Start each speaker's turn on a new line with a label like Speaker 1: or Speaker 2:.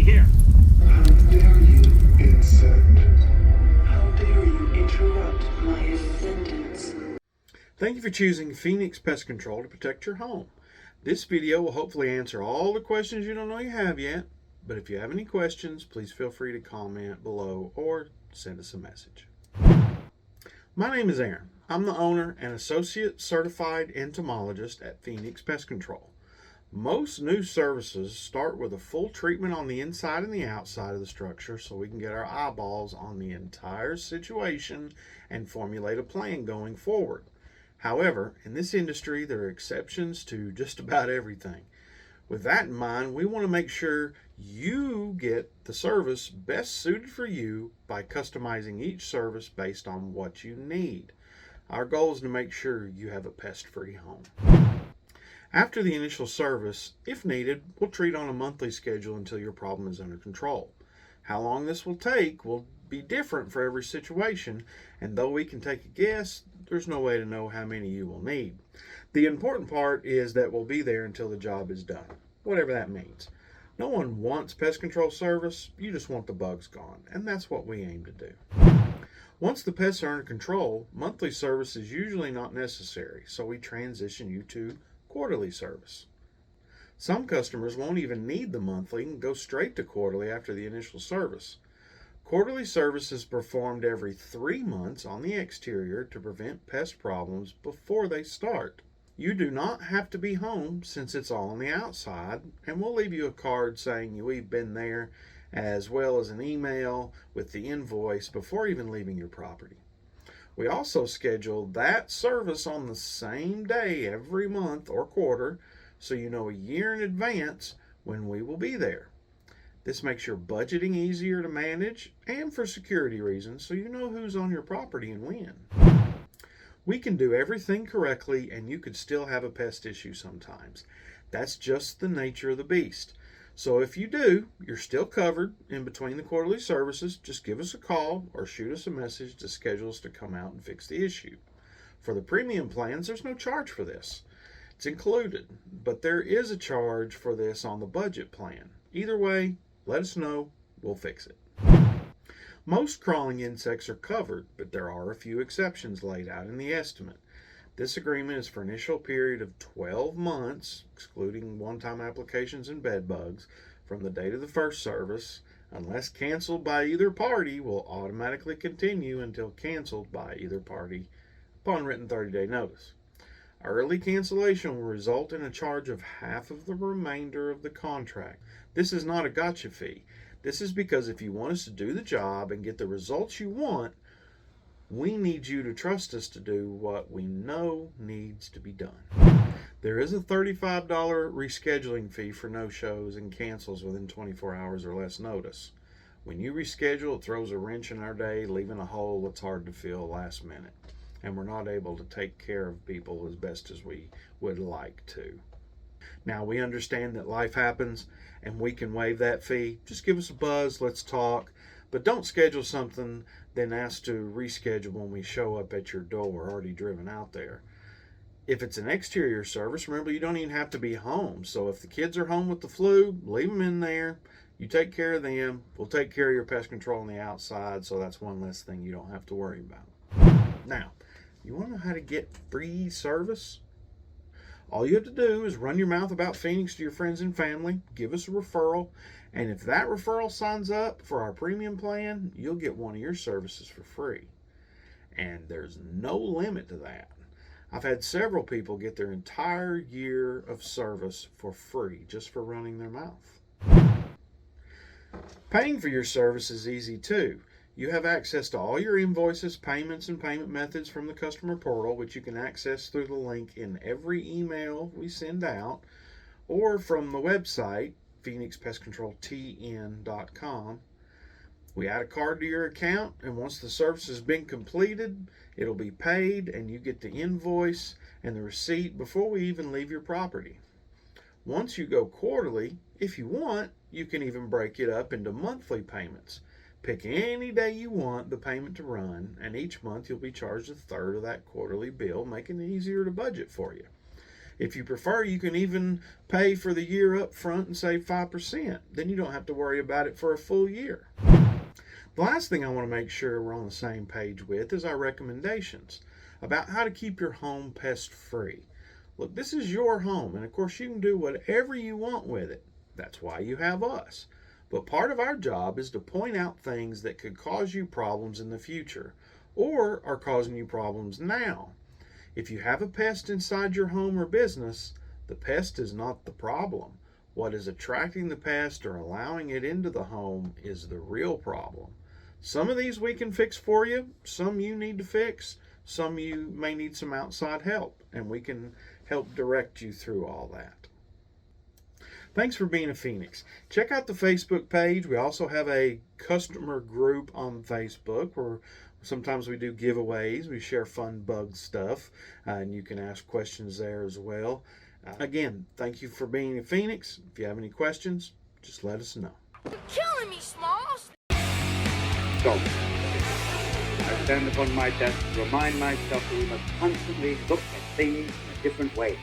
Speaker 1: me here.
Speaker 2: How dare you insect? How dare you interrupt my ascendance?
Speaker 3: Thank you for choosing Phoenix Pest Control to protect your home. This video will hopefully answer all the questions you don't know you have yet, but if you have any questions, please feel free to comment below or send us a message. My name is Aaron. I'm the owner and associate certified entomologist at Phoenix Pest Control. Most new services start with a full treatment on the inside and the outside of the structure so we can get our eyeballs on the entire situation and formulate a plan going forward. However, in this industry, there are exceptions to just about everything. With that in mind, we want to make sure you get the service best suited for you by customizing each service based on what you need. Our goal is to make sure you have a pest-free home. After the initial service, if needed, we'll treat on a monthly schedule until your problem is under control. How long this will take will be different for every situation, and though we can take a guess, there's no way to know how many you will need. The important part is that we'll be there until the job is done, whatever that means. No one wants pest control service, you just want the bugs gone, and that's what we aim to do. Once the pests are under control, monthly service is usually not necessary, so we transition you to quarterly service. Some customers won't even need the monthly and go straight to quarterly after the initial service. Quarterly service is performed every 3 months on the exterior to prevent pest problems before they start. You do not have to be home since it's all on the outside, and we'll leave you a card saying we've been there, as well as an email with the invoice before even leaving your property. We also schedule that service on the same day every month or quarter, so you know a year in advance when we will be there. This makes your budgeting easier to manage and for security reasons, so you know who's on your property and when. We can do everything correctly and you could still have a pest issue sometimes. That's just the nature of the beast. So if you do, you're still covered in between the quarterly services. Just give us a call or shoot us a message to schedule us to come out and fix the issue. For the premium plans, there's no charge for this. It's included, but there is a charge for this on the budget plan. Either way, let us know, we'll fix it. Most crawling insects are covered, but there are a few exceptions laid out in the estimate. This agreement is for an initial period of 12 months, excluding one-time applications and bed bugs, from the date of the first service. Unless canceled by either party, will automatically continue until canceled by either party upon written 30-day notice. Early cancellation will result in a charge of half of the remainder of the contract. This is not a gotcha fee. This is because if you want us to do the job and get the results you want, we need you to trust us to do what we know needs to be done. There is a $35 rescheduling fee for no-shows and cancels within 24 hours or less notice. When you reschedule, it throws a wrench in our day, leaving a hole that's hard to fill last minute. And we're not able to take care of people as best as we would like to. Now, we understand that life happens and we can waive that fee. Just give us a buzz, let's talk. But don't schedule something, then ask to reschedule when we show up at your door, already driven out there. If it's an exterior service, remember you don't even have to be home. So if the kids are home with the flu, leave them in there. You take care of them. We'll take care of your pest control on the outside, so that's one less thing you don't have to worry about. Now, you want to know how to get free service? All you have to do is run your mouth about Phoenix to your friends and family, give us a referral, and if that referral signs up for our premium plan, you'll get one of your services for free. And there's no limit to that. I've had several people get their entire year of service for free just for running their mouth. Paying for your service is easy too. You have access to all your invoices, payments, and payment methods from the customer portal, which you can access through the link in every email we send out, or from the website, phoenixpestcontroltn.com. We add a card to your account, and once the service has been completed, it'll be paid, and you get the invoice and the receipt before we even leave your property. Once you go quarterly, if you want, you can even break it up into monthly payments. Pick any day you want the payment to run, and each month you'll be charged a third of that quarterly bill, making it easier to budget for you. If you prefer, you can even pay for the year up front and save 5%. Then you don't have to worry about it for a full year. The last thing I want to make sure we're on the same page with is our recommendations about how to keep your home pest free. Look, this is your home, and of course you can do whatever you want with it. That's why you have us. But part of our job is to point out things that could cause you problems in the future or are causing you problems now. If you have a pest inside your home or business, the pest is not the problem. What is attracting the pest or allowing it into the home is the real problem. Some of these we can fix for you, some you need to fix, some you may need some outside help, and we can help direct you through all that. Thanks for being a Phoenix. Check out the Facebook page. We also have a customer group on Facebook where sometimes we do giveaways. We share fun bug stuff, and you can ask questions there as well. Again, thank you for being a Phoenix. If you have any questions, just let us know.
Speaker 1: You're killing me, Smalls!
Speaker 4: So, I stand upon my desk to remind myself that we must constantly look at things in a different way.